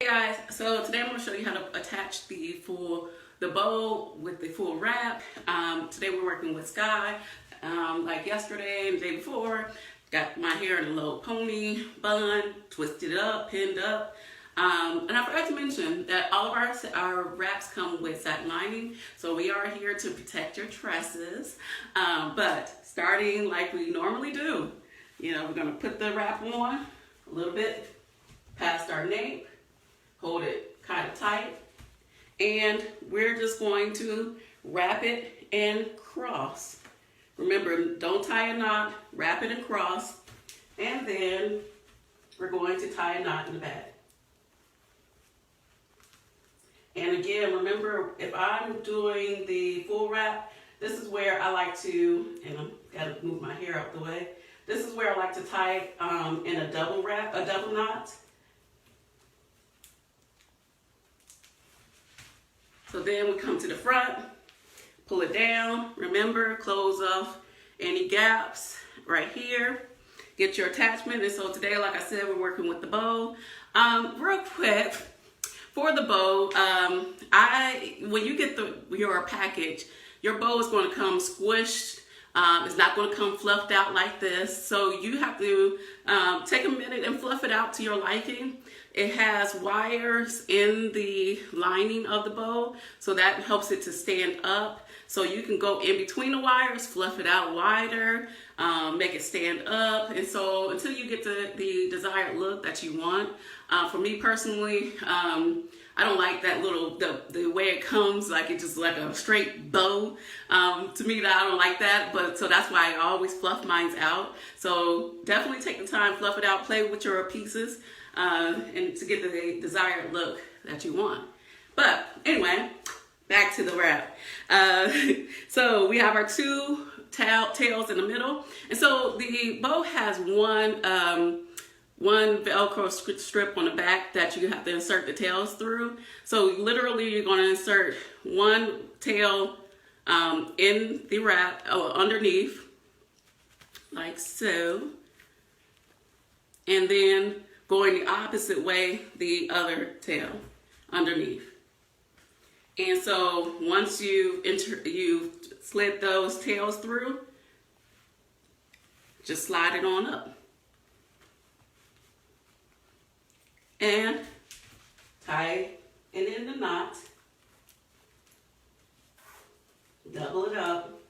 Hey guys, so today I'm going to show you how to attach the bow with the full wrap. Today we're working with Sky. Like yesterday and the day before, got my hair in a little pony bun, twisted it up, pinned up. And I forgot to mention that all of our wraps come with satin lining, so we are here to protect your tresses. But starting like we normally do, we're going to put the wrap on a little bit past our nape. Hold it kind of tight, and we're just going to wrap it and cross. Remember, don't tie a knot, wrap it and cross, and then we're going to tie a knot in the back. And again, remember, if I'm doing the full wrap, this is where I like to, and I've got to move my hair out the way, this is where I like to tie it in a double knot. So then we come to the front, pull it down. Remember, close off any gaps right here. Get your attachment. And so today, like I said, we're working with the bow. Real quick, for the bow, when you get your package, your bow is going to come squished. It's not going to come fluffed out like this. So you have to take a minute and fluff it out to your liking. It has wires in the lining of the bow, so that helps it to stand up. So you can go in between the wires, fluff it out wider, make it stand up. And so until you get the desired look that you want. For me personally, I don't like that the way it comes, like it's just like a straight bow. To me, I don't like that, but so that's why I always fluff mine out. So definitely take the time, fluff it out, play with your pieces, and to get the desired look that you want. But anyway, back to the wrap. So we have our two tails in the middle, and so the bow has one Velcro strip on the back that you have to insert the tails through. So literally you're going to insert one tail in the wrap underneath, like so, and then going the opposite way, the other tail underneath. And so once you've slid those tails through, just slide it on up. And tie it in the knot, double it up.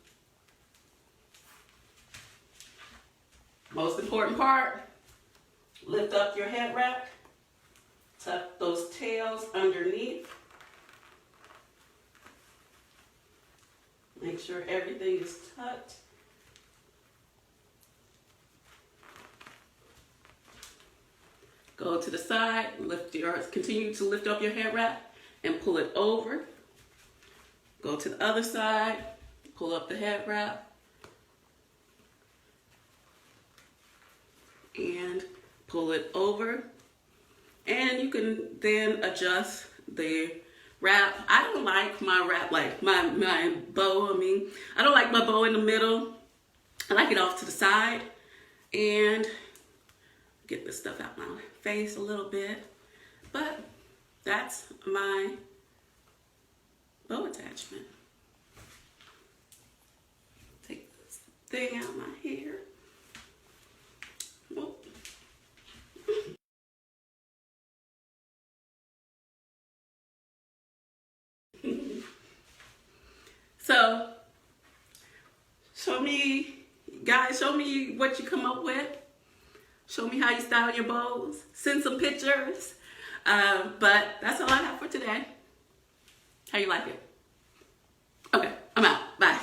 Most important part, lift up your head wrap, tuck those tails underneath. Make sure everything is tucked. Go to the side, continue to lift up your head wrap and pull it over. Go to the other side, pull up the head wrap, and pull it over. And you can then adjust the wrap. I don't like my wrap, like my bow, I don't like my bow in the middle. I like it off to the side. And get this stuff out my face a little bit, but that's my bow attachment. Take this thing out of my hair. Whoop. So, show me what you come up with. Show me how you style your bows. Send some pictures. But that's all I have for today. How you like it? Okay, I'm out. Bye.